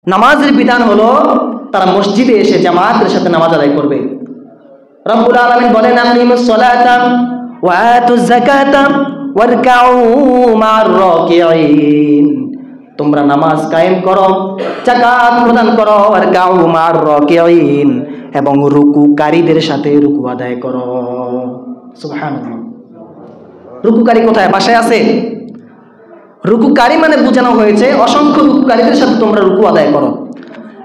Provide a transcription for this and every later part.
নামাজের বিধান হলো তারা মসজিদে এসে জামাতের সাথে নামাজ আদায় করবে। রব্বুল আলামিন বলেন, আকিমুস সালাতা ওয়া আতুজ যাকাতা ওয়ারকাউ মা'আর রাকিঈন। তোমরা নামাজ কায়েম করো, যাকাত প্রদান করো, ওয়ারকাউ মা'আর রাকিঈন, এবং রুকুকারীদের সাথে রুকু আদায় করো। সুবহানাল্লাহ। রুকুকারী কোথায়? বাসায় আছে? রুকুকারী মানে বোঝানো হয়েছে অসংখ্য রুকুকারীদের সাথে তোমরা রুকু আদায় করো।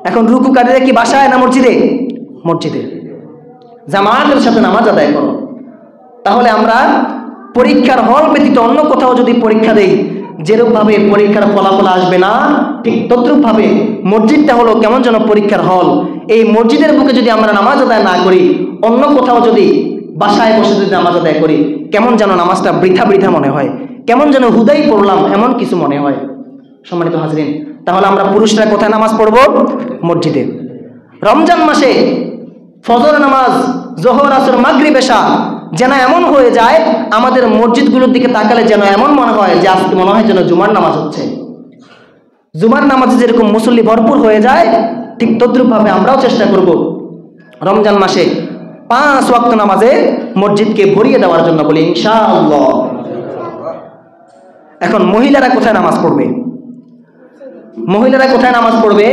এখন রুকুকারীরা কি বাসায় না মসজিদে? মসজিদে। জামাতের সাথে নামাজ আদায় করো। তাহলে আমরা পরীক্ষার হল ব্যতীত অন্য কোথাও যদি পরীক্ষা দেই, যেরূপভাবে পরীক্ষার ফলাফল আসবে না, ঠিক তদ্রূপভাবে মসজিদটা হলো কেমন যেন পরীক্ষার হল। এই মসজিদের বুকে যদি আমরা নামাজ আদায় না করি, অন্য কোথাও যদি বাসায় বসে যদি নামাজ আদায় করি, কেমন যেন নামাজটা বৃথা বৃথা মনে হয়, কেমন যেন হুদাই পড়লাম এমন কিছু মনে হয়। সম্মানিত হাজরিন, তাহলে আমরা পুরুষরা কোথায় নামাজ পড়ব? মসজিদে। রমজান মাসে ফজর নামাজ, জোহর, আসর, মাগরিব, এশা যেন এমন হয়ে যায়, আমাদের মসজিদগুলোর দিকে তাকালে যেন এমন মনে হয় যে আজকে মনে হয় যেন জুমার নামাজ হচ্ছে। জুমার নামাজে যেরকম মুসল্লি ভরপুর হয়ে যায়, ঠিক তদ্রূপভাবে আমরাও চেষ্টা করব রমজান মাসে 5 ওয়াক্ত নামাজে মসজিদকে ভরিয়ে দেওয়ার জন্য, বলি ইনশাআল্লাহ। এখন মহিলারা কোথায় নামাজ পড়বে? মহিলারা কোথায় নামাজ পড়বে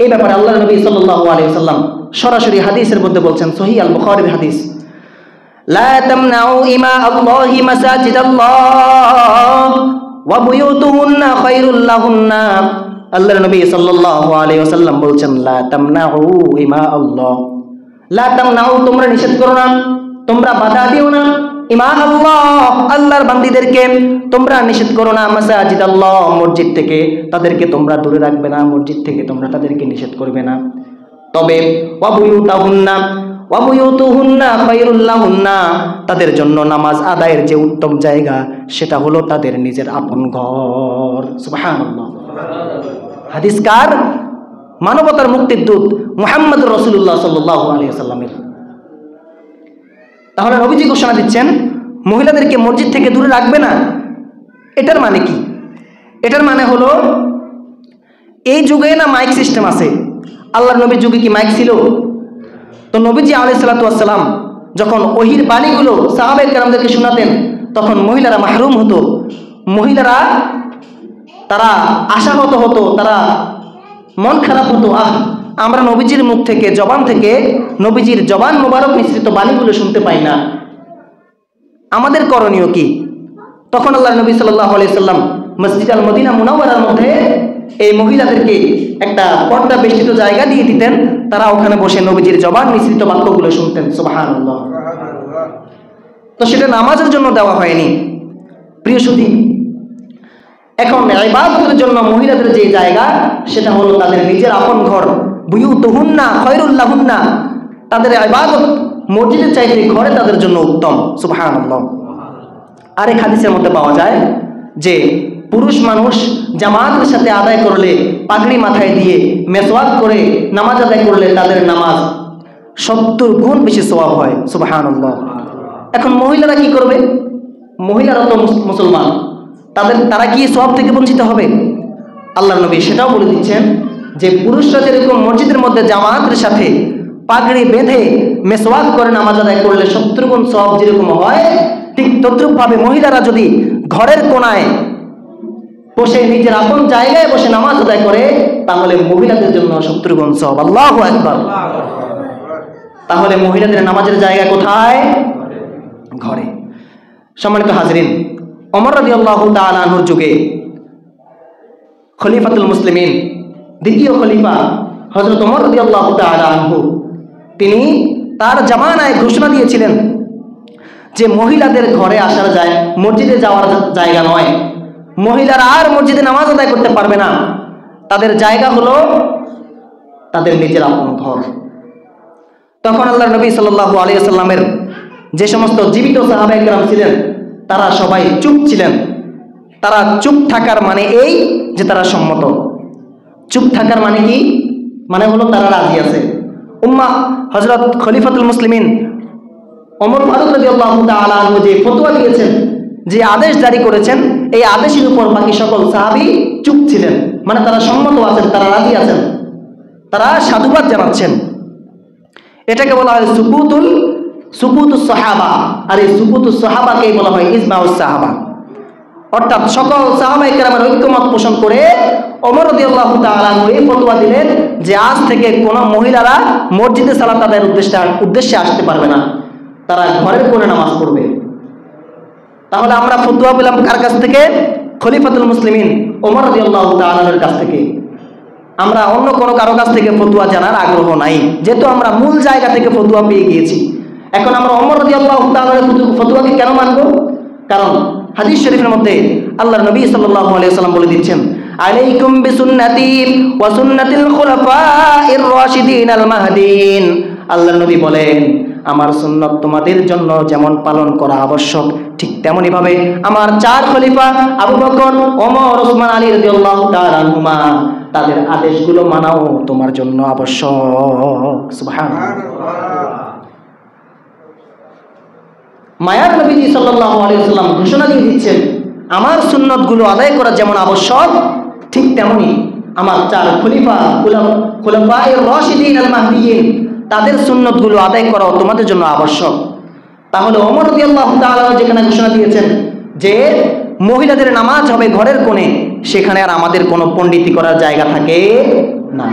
এই ব্যাপারে আল্লাহর নবী সাল্লাল্লাহু আলাইহি ওয়াসাল্লাম সরাসরি হাদিসের মধ্যে বলছেন, সহিহ আল বুখারীর হাদিস, লা তামনাউ ইমা আল্লাহি মাসাজিদাল্লাহ ওয়া বুয়ুতুহুন্না খায়রুল লাহুন্না। আল্লাহর নবী সাল্লাল্লাহু আলাইহি ওয়াসাল্লাম বলছেন, লা তামনাউ ইমা আল্লাহ, লা তামনাউ, তোমরা নিষেধ করো না, তোমরা বাধা দিও না, ইমা আল্লাহ, আল্লাহর বান্দীদেরকে তোমরা নিষেধ করো না, মাসাজিদ আল্লাহ, মসজিদ থেকে তাদেরকে তোমরা দূরে রাখবে না, মসজিদ থেকে তোমরা তাদেরকে নিষেধ করবে না। তবে ওয়া বুয়ুতাহুন্না, ওয়া বুয়ুতুহুন্না খায়রুল লাহুন্না, তাদের জন্য নামাজ আদায়ের যে উত্তম জায়গা সেটা হলো তাদের নিজের আপন ঘর। সুবহানাল্লাহ। হাদিস কার? মানবতার মুক্তির দূত মুহাম্মদুর রাসূলুল্লাহ সাল্লাল্লাহু আলাইহি ওয়াসাল্লামের। তাহলে নবীজি ঘোষণা দিচ্ছেন মহিলাদেরকে মসজিদ থেকে দূরে রাখবে না। এটার মানে কি? এটার মানে হলো এই যুগে না মাইক সিস্টেম আছে, আল্লাহর নবীর যুগে কি মাইক ছিল? তো নবীজি আলাইহিস সালাতু ওয়াস সালাম যখন ওহীর বাণীগুলো সাহাবায়ে কেরামদেরকে শোনাতেন, তখন মহিলারা মাহরুম হতো, মহিলারা তারা আশাহত হতো, তারা মন খারাপ হতো, আমরা নবীজির মুখ থেকে, জবান থেকে নবীজির জবান মোবারক মিশ্রিত বাণীগুলো শুনতে পাই না, আমাদের করণীয় কি? তখন আল্লাহর নবী সাল্লাল্লাহু আলাইহি সাল্লাম মসজিদ আল মদিনা মুনাওয়ারার মধ্যে এই মহিলাদেরকে একটা পর্দা বেষ্টিত জায়গা দিয়ে দিতেন, তারা ওখানে বসে নবীজির জবান মিশ্রিত বাক্যগুলো শুনতেন। সুবহানাল্লাহ। তো সেটা নামাজের জন্য দেওয়া হয়নি। প্রিয় সুধী, এখন ইবাদতের জন্য মহিলাদের যে জায়গা সেটা হলো তাদের নিজের আপন ঘর। বুয়ুতুহুন্না খায়রুল লাহুন্না, তাদের ইবাদত মসজিদের চাইতে ঘরে তাদের জন্য উত্তম। সুবহানাল্লাহ। আরেক হাদিসের মধ্যে পাওয়া যায় যে পুরুষ মানুষ জামাতের সাথে আদায় করলে, পাগড়ি মাথায় দিয়ে মেসওয়াক করে নামাজ আদায় করলে তাদের নামাজ 70 গুণ বেশি সওয়াব হয়। সুবহানাল্লাহ। এখন মহিলারা কি করবে? মহিলারা তো মুসলমান, তারা কি সওয়াব থেকে বঞ্চিত হবে? আল্লাহর নবী সেটাও বলে দিচ্ছেন যে পুরুষরা যেরকম মসজিদের মধ্যে জামাতের সাথে পাগড়ি বেঁধে মেসওয়াক করে নামাজ আদায় করলে 70 গুণ সওয়াব যেরকম হয়, ঠিক তদ্রূপভাবে মহিলারা যদি ঘরের কোণায় বসে নিজের আপন জায়গায় বসে নামাজ আদায় করে, তাহলে মহিলাদের জন্য 70 গুণ সওয়াব। আল্লাহু আকবার। তাহলে মহিলাদের নামাজের জায়গা কোথায়? ঘরে। সম্মানিত হাজরিন, ওমর রাদিয়াল্লাহু তাআলা আনহুর যুগে খলিফাতুল মুসলিমিন, দ্বিতীয় খলিফা হযরত ওমর রাদিয়াল্লাহু তাআলা আনহু, তিনি তার জামানায় ঘোষণা দিয়েছিলেন যে মহিলাদের ঘরে আসার যায়, মসজিদে যাওয়ার জায়গা নয়, মহিলারা আর মসজিদে নামাজ আদায় করতে পারবে না, তাদের জায়গা হলো তাদের নিজের আপন ঘর। তখন আল্লাহর নবী সাল্লাল্লাহু আলাইহি ওয়াসাল্লামের যে সমস্ত জীবিত সাহাবায়ে কেরাম ছিলেন তারা সবাই চুপ ছিলেন। তারা চুপ থাকার মানে এই যে তারা সম্মত। চুপ থাকার মানে কি? মানে হলো তারা রাজি আছে। হযরত খলিফাতুল মুসলিমিন ওমর ফারুক রাদিয়াল্লাহু তাআলা আনহু যে ফতোয়া দিয়েছেন, যে আদেশ জারি করেছেন, এই আদেশের উপর বাকি সকল সাহাবী চুপ ছিলেন। মানে তারা সম্মত আছেন, তারা রাজি আছেন, তারা সাধুবাদ জানাচ্ছেন। এটাকে বলা হয় সুকুতুস সাহাবা। আর এই সুকুতুস সাহাবাকেই বলা হয় ইজমাউস সাহাবা। অর্থাৎ সকল সাহাবায়ে কেরামের ঐক্যমত পোষণ করে ওমর রাদিয়াল্লাহু তাআলা এই ফতোয়া দিলেন যে আজ থেকে কোন মহিলারা মসজিদে সালাত আদায়ের উদ্দেশ্যে আসতে পারবে না, তারা ঘরের কোণে নামাজ পড়বে। তাহলে আমরা ফতোয়া পেলাম কার কাছ থেকে? খলিফাতুল মুসলিমিন ওমর রাদিয়াল্লাহু তাআলার কাছ থেকে। আমরা অন্য কোনো কারো কাছ থেকে ফতোয়া জানার আগ্রহ নাই, যেহেতু আমরা মূল জায়গা থেকে ফতোয়া পেয়ে গিয়েছি। এখন আমরা ওমর রাদিয়াল্লাহু তাআলার ফতোয়াকে কেন মানব? কারণ হাদিস শরীফের মধ্যে আল্লাহর নবী সাল্লাল্লাহু আলাইহি ওয়াসাল্লাম বলে দিচ্ছেন, আলাইকুম বিসুন্নতি ওয়া সুন্নাতিল খুলাফাইর রাশিদিন আল মাহদিন। আল্লাহর নবী বলেন, আমার সুন্নাত তোমাদের জন্য যেমন পালন করা আবশ্যক, ঠিক তেমনি ভাবে আমার চার খলিফা আবু বকর, ওমর, ওসমান, আলী রাদিয়াল্লাহু তাআলা আনহুমা তাদের আদেশগুলো মানাও তোমার জন্য আবশ্যক। সুবহানাল্লাহ। মায়ার নবীজি সাল্লাল্লাহু আলাইহি ওয়াসাল্লাম ঘোষণা দিয়ে দিচ্ছেন, আমার সুন্নতগুলো আদায় করা যেমন আবশ্যক, ঠিক তেমনি আমার চার খলিফা খুলাফায়ে রাশিদিন আল মাহদিয়িন তাদের সুন্নতগুলো আদায় করা তোমাদের জন্য আবশ্যক। তাহলে ওমর রাদিয়াল্লাহু তাআলা যেখানে ঘোষণা দিয়েছেন যে মহিলাদের নামাজ হবে ঘরের কোণে, সেখানে আর আমাদের কোনো পণ্ডিতি করার জায়গা থাকে না।